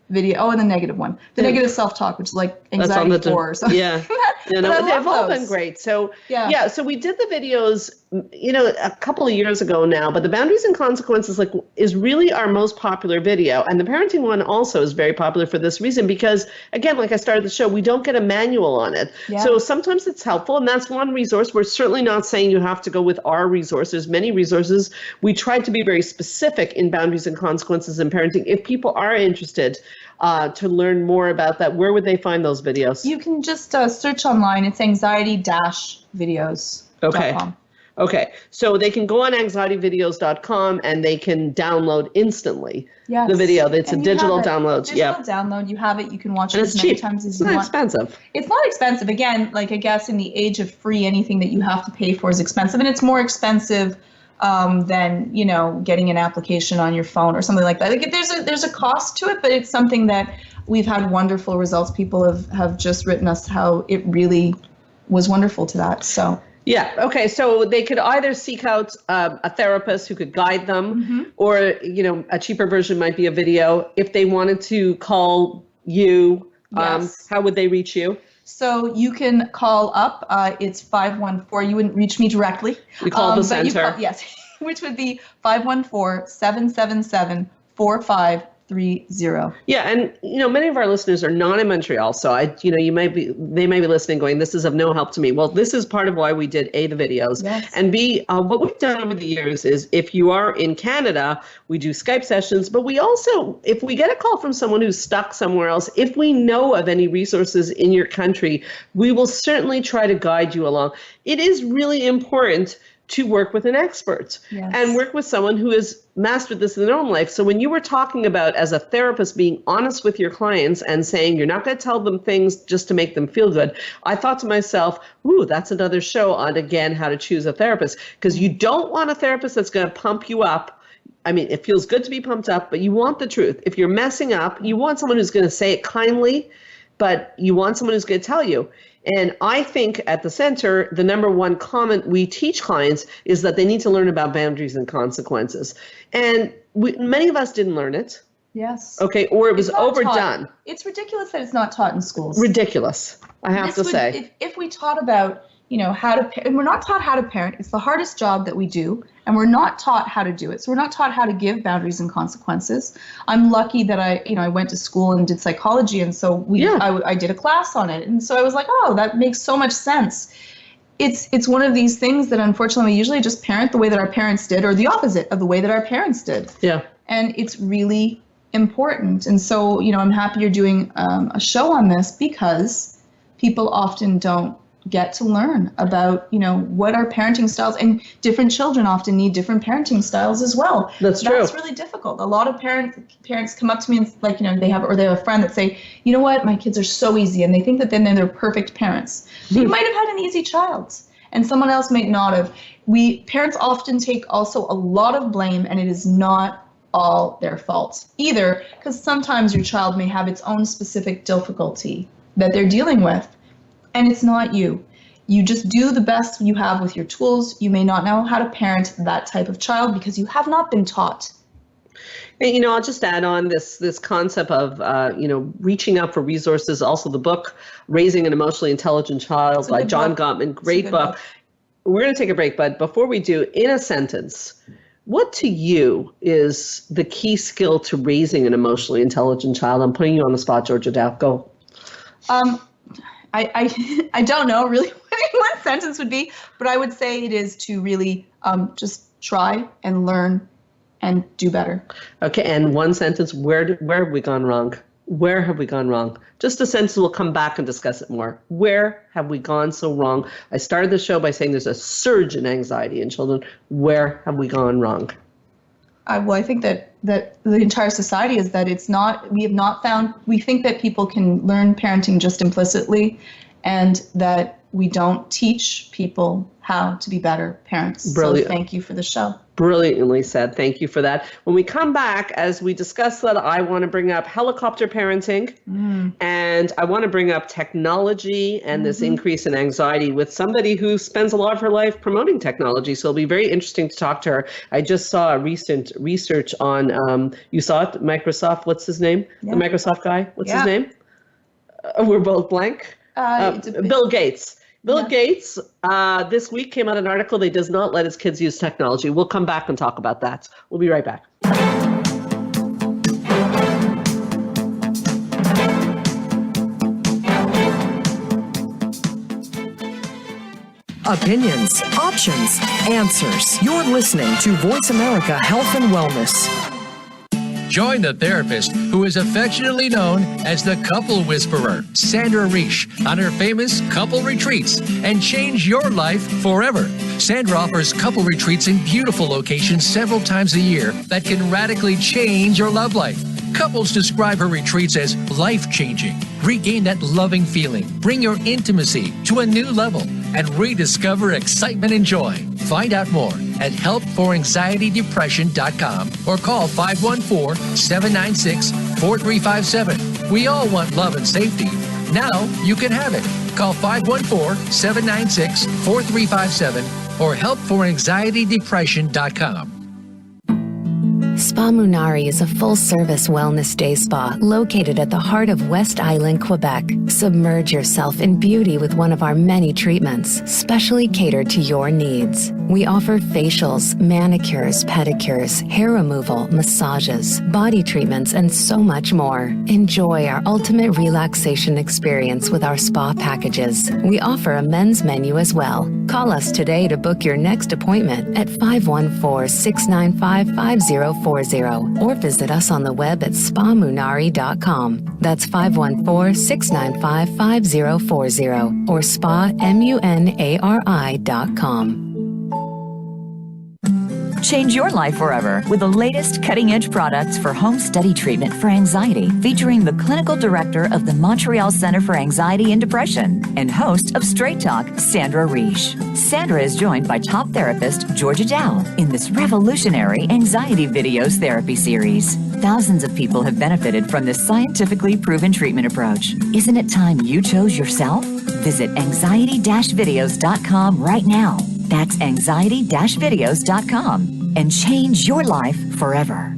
video. Oh, and the negative one. The negative self-talk, which is like anxiety 4 or something. Yeah. They've all been great. So so we did the videos, a couple of years ago now, but the Boundaries and Consequences is really our most popular video. And the parenting one also is very popular for this reason, because again, like I started the show, we don't get a manual on it. Yeah. So sometimes it's helpful, and that's one resource. We're certainly not saying you have to go with our resource. There's many resources. We tried to be very specific in Boundaries and Consequences in parenting. If people are interested to learn more about that, where would they find those videos? You can just search online. It's anxiety-videos.com. Okay, so they can go on anxietyvideos.com and they can download instantly the video. It's a digital download. Download. You have it. You can watch it as many times as you want. It's not expensive. It's not expensive. Again, I guess in the age of free, anything that you have to pay for is expensive, and it's more expensive than getting an application on your phone or something like that. There's a cost to it, but it's something that we've had wonderful results. People have just written us how it really was wonderful to that. So. Yeah. Okay. So they could either seek out a therapist who could guide them, or, a cheaper version might be a video. If they wanted to call you, how would they reach you? So you can call up. It's 514. You wouldn't reach me directly. You call the center. Yes, which would be 514-777-4530. Yeah, and many of our listeners are not in Montreal, so they may be listening going, this is of no help to me. Well, this is part of why we did A, the videos, and B, what we've done over the years is, if you are in Canada, we do Skype sessions, but we also, if we get a call from someone who's stuck somewhere else, if we know of any resources in your country, we will certainly try to guide you along. It is really important to work with an expert and work with someone who has mastered this in their own life. So when you were talking about, as a therapist, being honest with your clients and saying you're not going to tell them things just to make them feel good, I thought to myself, ooh, that's another show on, again, how to choose a therapist, because you don't want a therapist that's going to pump you up. I mean, it feels good to be pumped up, but you want the truth. If you're messing up, you want someone who's going to say it kindly, but you want someone who's going to tell you. And I think at the center, the number one comment we teach clients is that they need to learn about boundaries and consequences. And many of us didn't learn it. Yes. Okay, or it was overdone. It's ridiculous that it's not taught in schools. Ridiculous, I have to say. If we taught about, how to, and we're not taught how to parent. It's the hardest job that we do, and we're not taught how to do it. So we're not taught how to give boundaries and consequences. I'm lucky that I went to school and did psychology, and so I did a class on it, and so I was like, oh, that makes so much sense. It's one of these things that unfortunately we usually just parent the way that our parents did, or the opposite of the way that our parents did. Yeah. And it's really important. And so, I'm happy you're doing a show on this, because people often don't get to learn about, what are parenting styles, and different children often need different parenting styles as well. That's true. That's really difficult. A lot of parents come up to me and they have a friend that say, you know what, my kids are so easy, and they think that then they're perfect parents. You might have had an easy child, and someone else might not have. Parents often take also a lot of blame, and it is not all their fault either, because sometimes your child may have its own specific difficulty that they're dealing with. And it's not you. You just do the best you have with your tools. You may not know how to parent that type of child because you have not been taught. And, I'll just add on this concept of, reaching out for resources. Also, the book, Raising an Emotionally Intelligent Child by John Gottman. Great book. We're going to take a break, but before we do, in a sentence, what to you is the key skill to raising an emotionally intelligent child? I'm putting you on the spot, Georgia Dow. Go. I don't know really what sentence would be, but I would say it is to really just try and learn and do better. Okay, and one sentence, where have we gone wrong? Where have we gone wrong? Just a sentence, we'll come back and discuss it more. Where have we gone so wrong? I started the show by saying there's a surge in anxiety in children. Where have we gone wrong? I think that the entire society is that we think that people can learn parenting just implicitly, and that we don't teach people how to be better parents. Brilliant. So thank you for the show. Brilliantly said. Thank you for that. When we come back, as we discuss that, I want to bring up helicopter parenting, and I want to bring up technology and this increase in anxiety with somebody who spends a lot of her life promoting technology. So it'll be very interesting to talk to her. I just saw a recent research on, you saw it, Microsoft, what's his name? Yeah. The Microsoft guy, what's his name? We're both blank. Bill Gates. Bill Gates, this week came out an article that does not let his kids use technology. We'll come back and talk about that. We'll be right back. Opinions, options, answers. You're listening to Voice America Health and Wellness. Join the therapist who is affectionately known as the Couple Whisperer, Sandra Reish, on her famous couple retreats and change your life forever. Sandra offers couple retreats in beautiful locations several times a year that can radically change your love life. Couples describe her retreats as life-changing. Regain that loving feeling, bring your intimacy to a new level, and rediscover excitement and joy. Find out more at helpforanxietydepression.com or call 514-796-4357. We all want love and safety. Now you can have it. Call 514-796-4357 or helpforanxietydepression.com. Spa Munari is a full-service wellness day spa located at the heart of West Island, Quebec. Submerge yourself in beauty with one of our many treatments, specially catered to your needs. We offer facials, manicures, pedicures, hair removal, massages, body treatments, and so much more. Enjoy our ultimate relaxation experience with our spa packages. We offer a men's menu as well. Call us today to book your next appointment at 514-695-5040 or visit us on the web at spamunari.com. That's 514-695-5040 or spamunari.com. Change your life forever with the latest cutting-edge products for home study treatment for anxiety, featuring the clinical director of the Montreal Center for Anxiety and Depression and host of Straight Talk, Sandra Reish. Sandra is joined by top therapist Georgia Dow in this revolutionary anxiety videos therapy series. Thousands of people have benefited from this scientifically proven treatment approach. Isn't it time you chose yourself? Visit anxiety-videos.com right now. That's anxiety-videos.com and change your life forever.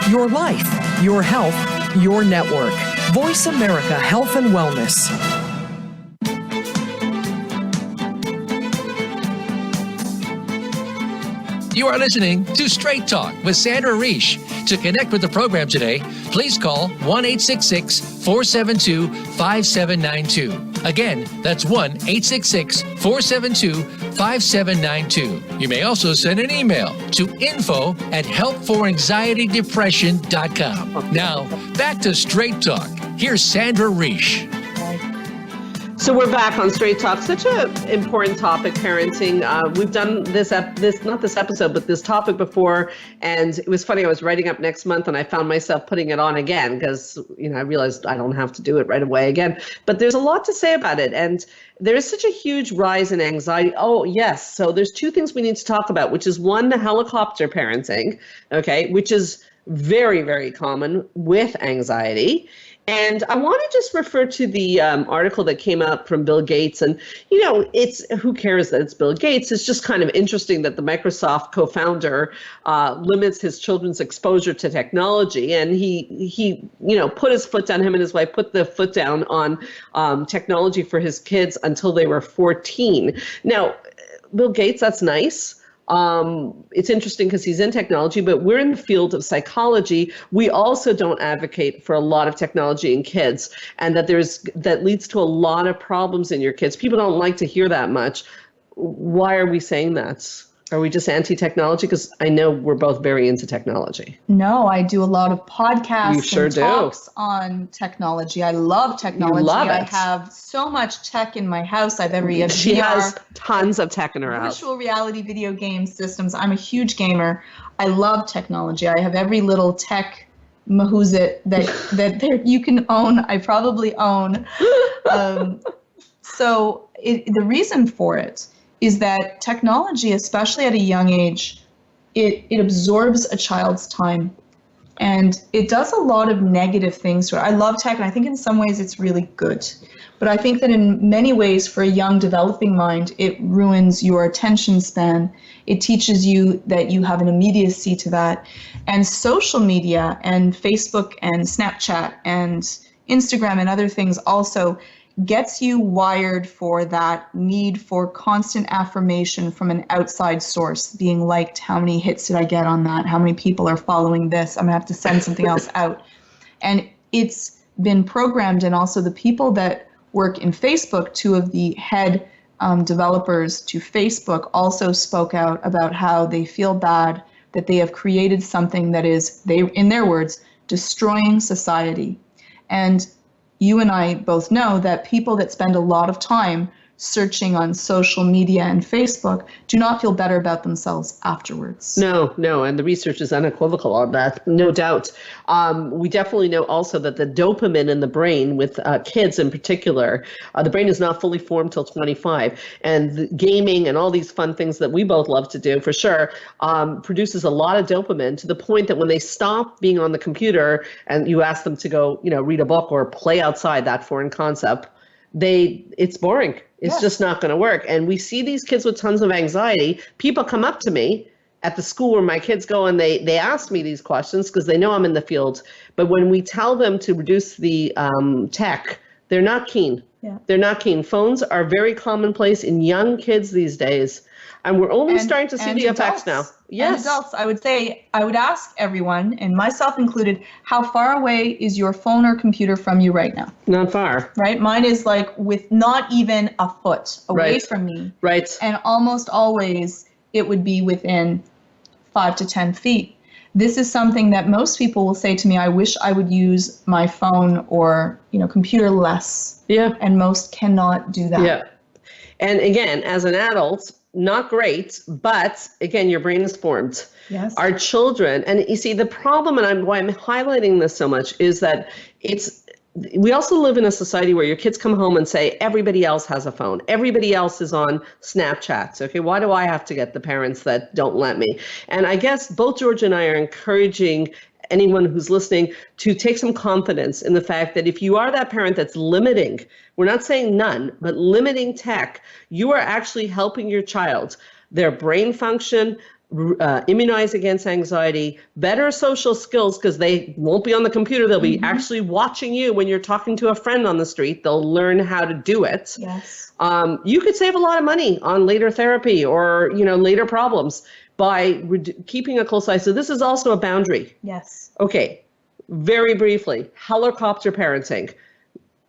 Your life, your health, your network. Voice America Health and Wellness. You are listening to Straight Talk with Sandra Reish. To connect with the program today, please call 1-866-472-5792. Again, that's 1-866-472-5792. You may also send an email to info@helpforanxietydepression.com. Now, back to Straight Talk. Here's Sandra Reish. So we're back on Straight Talk. Such an important topic, parenting. We've done not this episode, but this topic before. And it was funny. I was writing up next month and I found myself putting it on again because, I realized I don't have to do it right away again. But there's a lot to say about it. And there is such a huge rise in anxiety. Oh, yes. So there's two things we need to talk about, which is one, the helicopter parenting, okay, which is very, very common with anxiety. And I want to just refer to the article that came out from Bill Gates. And, it's who cares that it's Bill Gates? It's just kind of interesting that the Microsoft co-founder limits his children's exposure to technology. And he put his foot down, him and his wife put the foot down on technology for his kids until they were 14. Now, Bill Gates, that's nice. It's interesting because he's in technology, but we're in the field of psychology. We also don't advocate for a lot of technology in kids, and that leads to a lot of problems in your kids. People don't like to hear that much. Why are we saying that? Are we just anti-technology? Because I know we're both very into technology. No, I do a lot of podcasts You sure and do. talks on technology. I love technology. You love it. I have so much tech in my house. I have every She VR, has tons of tech in her house. virtual reality video game systems. I'm a huge gamer. I love technology. I have every little tech mahoozit that you can own. I probably own. So the reason for it is that technology, especially at a young age, it absorbs a child's time. And it does a lot of negative things to it. I love tech, and I think in some ways it's really good. But I think that in many ways, for a young developing mind, it ruins your attention span. It teaches you that you have an immediacy to that. And social media and Facebook and Snapchat and Instagram and other things also gets you wired for that need for constant affirmation from an outside source, being liked. How many hits did I get on that? How many people are following this? I'm gonna have to send something else out. And it's been programmed, and also the people that work in Facebook, two of the head developers to Facebook also spoke out about how they feel bad that they have created something that is, in their words, destroying society. And you and I both know that people that spend a lot of time searching on social media and Facebook do not feel better about themselves afterwards. No, and the research is unequivocal on that, no doubt. We definitely know also that the dopamine in the brain with kids in particular, the brain is not fully formed till 25, and the gaming and all these fun things that we both love to do for sure produces a lot of dopamine, to the point that when they stop being on the computer and you ask them to go, read a book or play outside, that foreign concept, it's boring. It's just not going to work. And we see these kids with tons of anxiety. People come up to me at the school where my kids go, and they ask me these questions because they know I'm in the field. But when we tell them to reduce the tech, they're not keen. Yeah. They're not keen. Phones are very commonplace in young kids these days. And we're only starting to see the effects now. Yes. And adults, I would ask everyone, and myself included, how far away is your phone or computer from you right now? Not far. Right? Mine is like with not even a foot away from me. Right. And almost always it would be within 5 to 10 feet. This is something that most people will say to me, I wish I would use my phone or, computer less. Yeah. And most cannot do that. Yeah. And again, as an adult, not great, but again, your brain is formed. Yes. Our children, and you see the problem, and why I'm highlighting this so much, is that we also live in a society where your kids come home and say, everybody else has a phone. Everybody else is on Snapchat. Okay, why do I have to get the parents that don't let me? And I guess both George and I are encouraging anyone who's listening to take some confidence in the fact that if you are that parent that's limiting, we're not saying none, but limiting tech, you are actually helping your child, their brain function, immunize against anxiety, better social skills, because they won't be on the computer. They'll be actually watching you when you're talking to a friend on the street. They'll learn how to do it. Yes. You could save a lot of money on later therapy or, later problems by keeping a close eye. So this is also a boundary. Yes. Okay. Very briefly, helicopter parenting.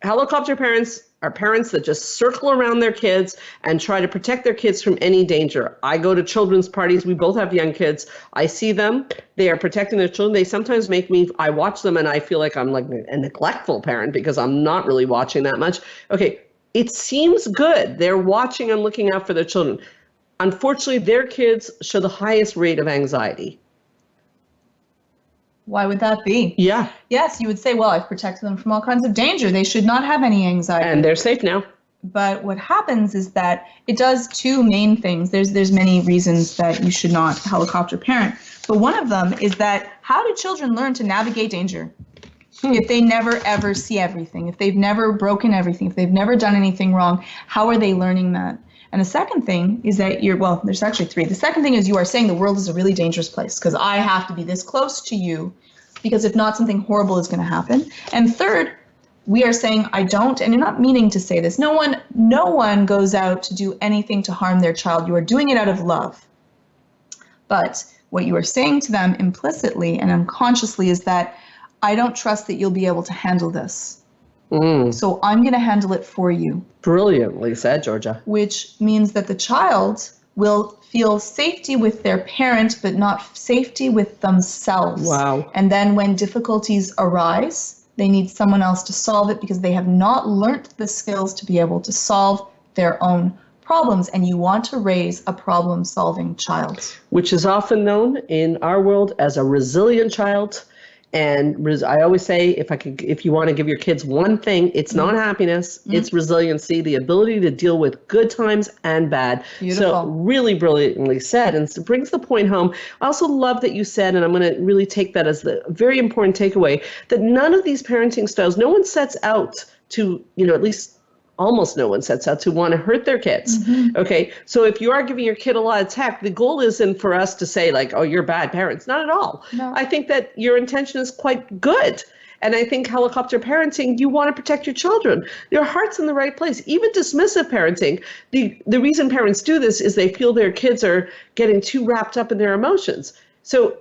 Helicopter parents are parents that just circle around their kids and try to protect their kids from any danger. I go to children's parties. We both have young kids. I see them. They are protecting their children. They sometimes I watch them and I feel like I'm like a neglectful parent because I'm not really watching that much. Okay, it seems good. They're watching and looking out for their children. Unfortunately, their kids show the highest rate of anxiety. Why would that be? Yeah. Yes, you would say, well, I've protected them from all kinds of danger. They should not have any anxiety. And they're safe now. But what happens is that it does two main things. There's many reasons that you should not helicopter parent. But one of them is that how do children learn to navigate danger? If they never ever see everything, if they've never broken everything, if they've never done anything wrong, how are they learning that? And the second thing is that there's actually three. The second thing is you are saying the world is a really dangerous place because I have to be this close to you because if not, something horrible is going to happen. And third, we are saying I don't, and you're not meaning to say this. No one goes out to do anything to harm their child. You are doing it out of love. But what you are saying to them implicitly and unconsciously is that I don't trust that you'll be able to handle this. So I'm going to handle it for you. Brilliantly said, Georgia. Which means that the child will feel safety with their parent, but not safety with themselves. Wow. And then when difficulties arise, they need someone else to solve it because they have not learnt the skills to be able to solve their own problems. And you want to raise a problem-solving child. Which is often known in our world as a resilient child. And I always say, if you want to give your kids one thing, it's not happiness, it's resiliency, the ability to deal with good times and bad. Beautiful. So really brilliantly said, and it brings the point home. I also love that you said, and I'm going to really take that as the very important takeaway, that none of these parenting styles, no one sets out to, at least almost no one sets out to want to hurt their kids. Okay. So if you are giving your kid a lot of tech, the goal isn't for us to say like, oh, you're bad parents. Not at all. No. I think that your intention is quite good. And I think helicopter parenting, you want to protect your children. Your heart's in the right place. Even dismissive parenting, the reason parents do this is they feel their kids are getting too wrapped up in their emotions. So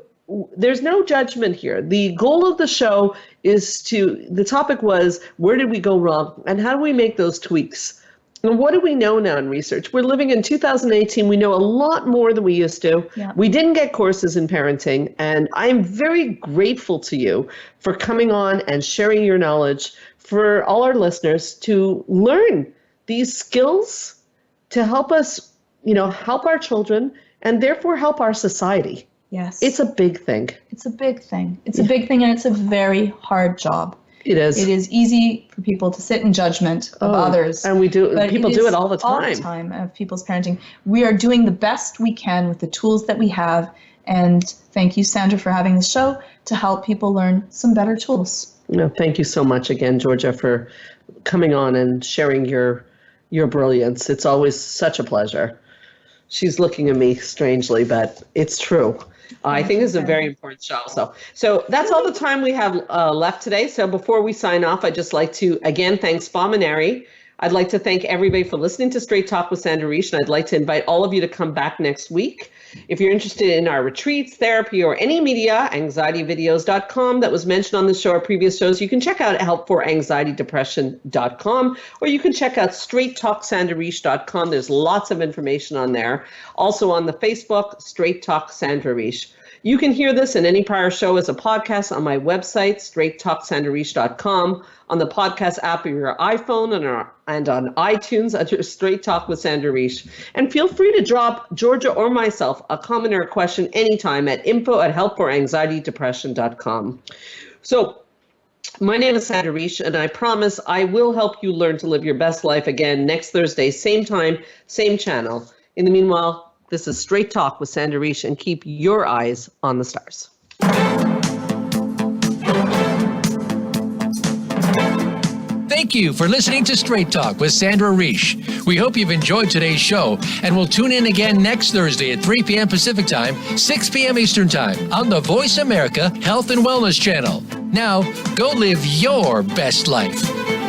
there's no judgment here. The goal of the show the topic was, where did we go wrong? And how do we make those tweaks? And what do we know now in research? We're living in 2018. We know a lot more than we used to. Yeah. We didn't get courses in parenting. And I'm very grateful to you for coming on and sharing your knowledge for all our listeners to learn these skills to help us, help our children and therefore help our society. Yes. It's a big thing. It's a big thing. It's a big thing, and it's a very hard job. It is. It is easy for people to sit in judgment of others. And we do. But People do it all the time. All the time of people's parenting. We are doing the best we can with the tools that we have. And thank you, Sandra, for having this show to help people learn some better tools. No, thank you so much again, Georgia, for coming on and sharing your brilliance. It's always such a pleasure. She's looking at me strangely, but it's true. I think this is a very important show. So that's all the time we have left today. So before we sign off, I'd just like to, again, thank Spa Munari. I'd like to thank everybody for listening to Straight Talk with Sandra Reish, and I'd like to invite all of you to come back next week. If you're interested in our retreats, therapy, or any media, anxietyvideos.com that was mentioned on the show or previous shows, you can check out helpforanxietydepression.com, or you can check out straighttalksandrareish.com. There's lots of information on there. Also on the Facebook, Straight Talk Sandra Reish. You can hear this and any prior show as a podcast on my website, straighttalksandrareish.com, on the podcast app of your iPhone and on iTunes under Straight Talk with Sandra Reish. And feel free to drop Georgia or myself a comment or a question anytime at info@helpforanxietydepression.com. So my name is Sandra Reish, and I promise I will help you learn to live your best life again next Thursday, same time, same channel. In the meanwhile, this is Straight Talk with Sandra Reish, and keep your eyes on the stars. Thank you for listening to Straight Talk with Sandra Reish. We hope you've enjoyed today's show, and we'll tune in again next Thursday at 3 p.m. Pacific Time, 6 p.m. Eastern Time on the Voice America Health and Wellness Channel. Now, go live your best life.